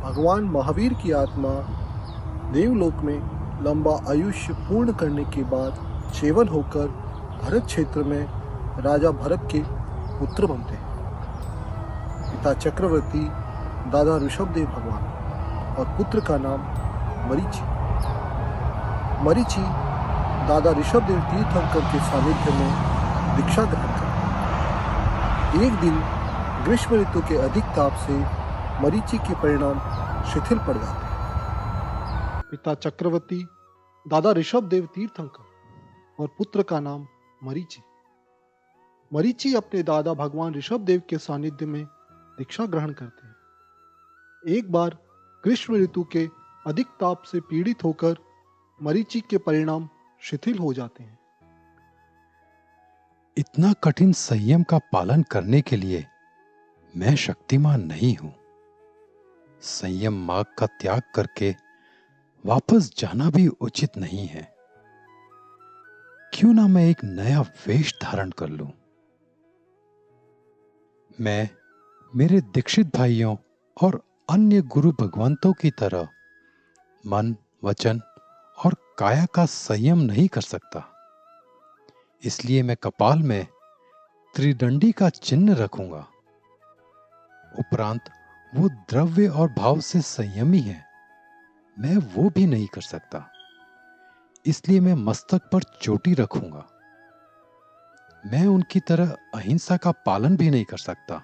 भगवान महावीर की आत्मा देवलोक में लंबा आयुष्य पूर्ण करने के बाद चेवन होकर भरत क्षेत्र में राजा भरत के पुत्र बनते हैं। पिता चक्रवर्ती, दादा ऋषभदेव भगवान और पुत्र का नाम मरीचि। मरीचि दादा ऋषभदेव तीर्थंकर के सानिध्य में दीक्षा ग्रहण करते। एक दिन ग्रीष्म ऋतु के अधिक ताप से मरीचि के परिणाम शिथिल पड़ जाते हैं। पिता चक्रवर्ती, दादा ऋषभदेव तीर्थंकर और पुत्र का नाम मरीचि। मरीचि अपने दादा भगवान ऋषभदेव के सानिध्य में दीक्षा ग्रहण करते हैं। एक बार ग्रीष्म ऋतु के अधिक ताप से पीड़ित होकर मरीचि के परिणाम शिथिल हो जाते हैं। इतना कठिन संयम का पालन करने के लिए मैं शक्तिमान नहीं हूं। संयम मार्ग का त्याग करके वापस जाना भी उचित नहीं है। क्यों ना मैं एक नया वेश धारण कर लूं। मैं मेरे दीक्षित भाइयों और अन्य गुरु भगवंतों की तरह मन, वचन और काया का संयम नहीं कर सकता। इसलिए मैं कपाल में त्रिदंडी का चिन्ह रखूंगा। उपरांत वो द्रव्य और भाव से संयमी है, मैं वो भी नहीं कर सकता। इसलिए मैं मस्तक पर चोटी रखूंगा। मैं उनकी तरह अहिंसा का पालन भी नहीं कर सकता।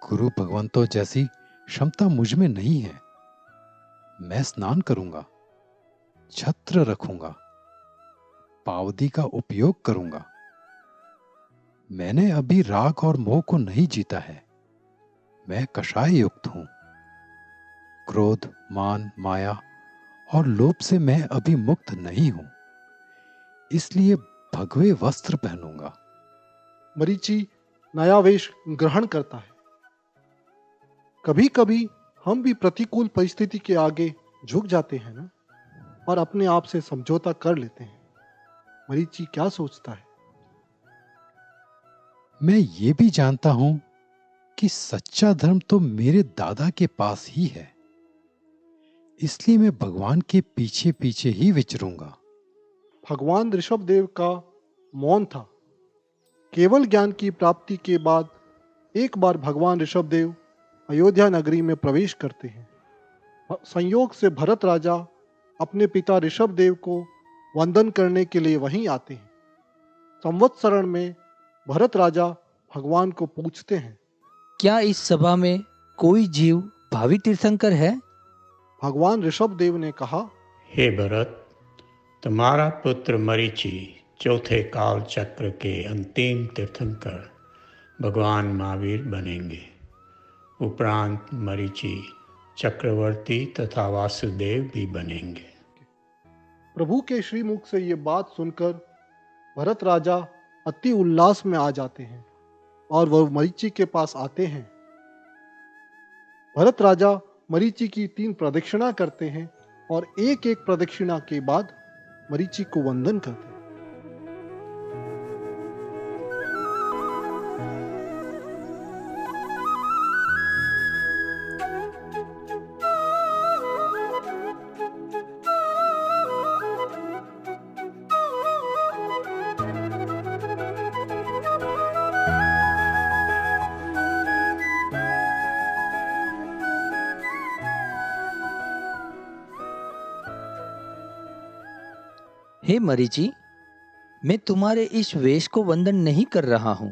गुरु भगवंतों जैसी क्षमता मुझ में नहीं है। मैं स्नान करूंगा, छत्र रखूंगा, पावदी का उपयोग करूंगा। मैंने अभी राग और मोह को नहीं जीता है। मैं कषाय युक्त हूं। क्रोध, मान, माया और लोभ से मैं अभी मुक्त नहीं हूं। इसलिए भगवे वस्त्र पहनूंगा। मरीचि नया वेश ग्रहण करता है। कभी कभी हम भी प्रतिकूल परिस्थिति के आगे झुक जाते हैं ना, और अपने आप से समझौता कर लेते हैं। मरीचि क्या सोचता है? मैं ये भी जानता हूं कि सच्चा धर्म तो मेरे दादा के पास ही है। इसलिए मैं भगवान के पीछे पीछे ही विचरूंगा। भगवान ऋषभदेव का मौन था। केवल ज्ञान की प्राप्ति के बाद एक बार भगवान ऋषभदेव अयोध्या नगरी में प्रवेश करते हैं। संयोग से भरत राजा अपने पिता ऋषभदेव को वंदन करने के लिए वहीं आते हैं। संवत्सरण में भरत राजा भगवान को पूछते हैं, क्या इस सभा में कोई जीव भावी तीर्थंकर है? भगवान ऋषभदेव ने कहा, हे भरत, तुम्हारा पुत्र मरीचि चौथे काल चक्र के अंतिम तीर्थंकर भगवान महावीर बनेंगे। उपरांत मरीचि चक्रवर्ती तथा वासुदेव भी बनेंगे। प्रभु के श्रीमुख से ये बात सुनकर भरत राजा अति उल्लास में आ जाते हैं और वह मरीचि के पास आते हैं। भरत राजा मरीचि की 3 प्रदक्षिणा करते हैं और एक एक प्रदक्षिणा के बाद मरीचि को वंदन करते हैं। हे मरीचि, मैं तुम्हारे इस वेश को वंदन नहीं कर रहा हूं।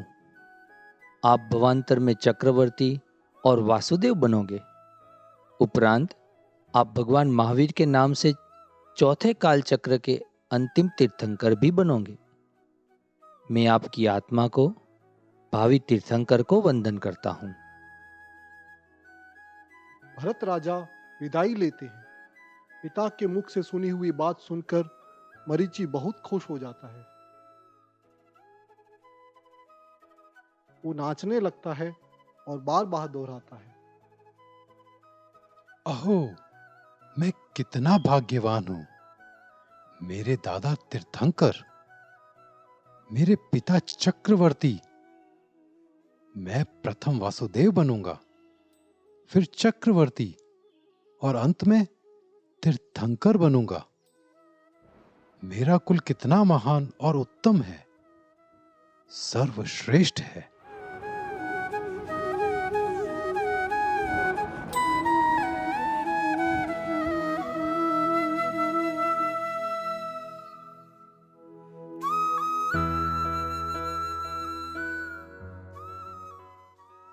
आप भवांतर में चक्रवर्ती और वासुदेव बनोगे। उपरांत आप भगवान महावीर के नाम से चौथे काल चक्र के अंतिम तीर्थंकर भी बनोगे। मैं आपकी आत्मा को, भावी तीर्थंकर को वंदन करता हूं। भरत राजा विदाई लेते हैं। पिता के मुख से सुनी हुई बात सुनकर मरीचि बहुत खुश हो जाता है। वो नाचने लगता है और बार बार दोहराता है, अहो, मैं कितना भाग्यवान हूं। मेरे दादा तीर्थंकर, मेरे पिता चक्रवर्ती। मैं प्रथम वासुदेव बनूंगा, फिर चक्रवर्ती और अंत में तीर्थंकर बनूंगा। मेरा कुल कितना महान और उत्तम है, सर्वश्रेष्ठ है।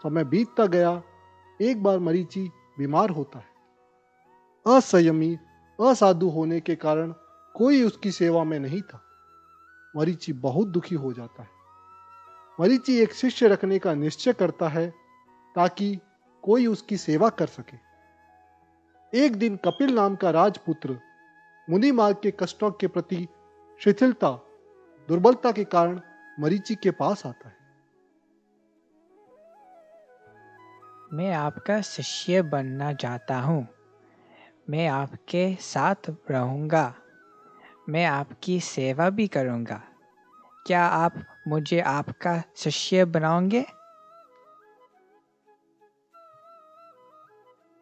समय बीतता गया। एक बार मरीचि बीमार होता है। असंयमी, असाधु होने के कारण कोई उसकी सेवा में नहीं था। मरीचि बहुत दुखी हो जाता है। मरीचि एक शिष्य रखने का निश्चय करता है ताकि कोई उसकी सेवा कर सके। एक दिन कपिल नाम का राजपुत्र मुनि मार्ग के कष्टों के प्रति शिथिलता, दुर्बलता के कारण मरीचि के पास आता है। मैं आपका शिष्य बनना चाहता हूँ। मैं आपके साथ रहूँगा। मैं आपकी सेवा भी करूँगा। क्या आप मुझे आपका शिष्य बनाओगे?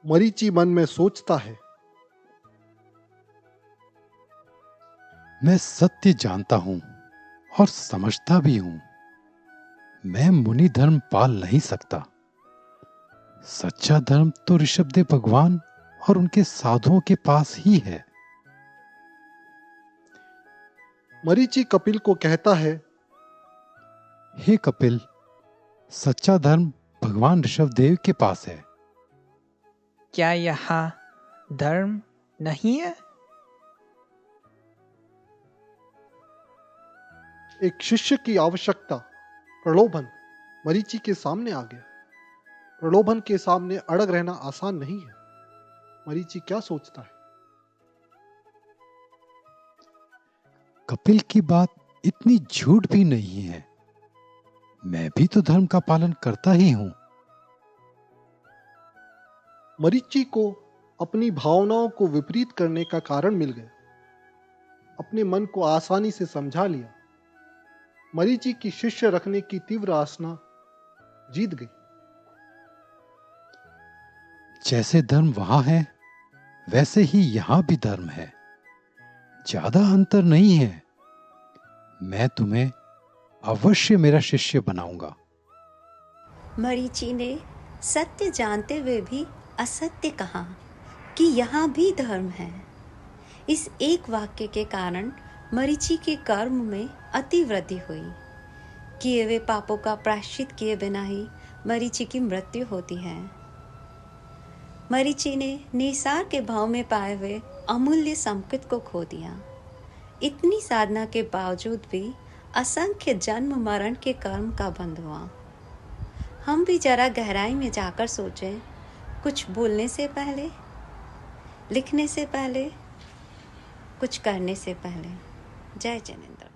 मरीचि मन में सोचता है, मैं सत्य जानता हूं और समझता भी हूं। मैं मुनि धर्म पाल नहीं सकता। सच्चा धर्म तो ऋषभदेव भगवान और उनके साधुओं के पास ही है। मरीचि कपिल को कहता है, हे कपिल, सच्चा धर्म भगवान ऋषभदेव के पास है। क्या यहाँ धर्म नहीं है? एक शिष्य की आवश्यकता, प्रलोभन मरीचि के सामने आ गया। प्रलोभन के सामने अड़ग रहना आसान नहीं है। मरीचि क्या सोचता है? कपिल की बात इतनी झूठ भी नहीं है। मैं भी तो धर्म का पालन करता ही हूं। मरीचि को अपनी भावनाओं को विपरीत करने का कारण मिल गया। अपने मन को आसानी से समझा लिया। मरीचि की शिष्य रखने की तीव्र आसना जीत गई। जैसे धर्म वहां है, वैसे ही यहां भी धर्म है। ज्यादा अंतर नहीं है। मैं तुम्हें अवश्य मेरा शिष्य बनाऊंगा। मरीचि ने सत्य जानते हुए भी असत्य कहा कि यहाँ भी धर्म है। इस एक वाक्य के कारण मरीचि के कर्म में अति वृद्धि हुई। किए हुए पापों का प्रायश्चित किए बिना ही मरीचि की मृत्यु होती है। मरीचि ने निसार के भाव में पाए हुए अमूल्य संपत्ति को खो दिया। इतनी साधना के बावजूद भी असंख्य जन्म मरण के कर्म का बंध हुआ। हम भी जरा गहराई में जाकर सोचें, कुछ बोलने से पहले, लिखने से पहले, कुछ करने से पहले। जय जिनेंद्र।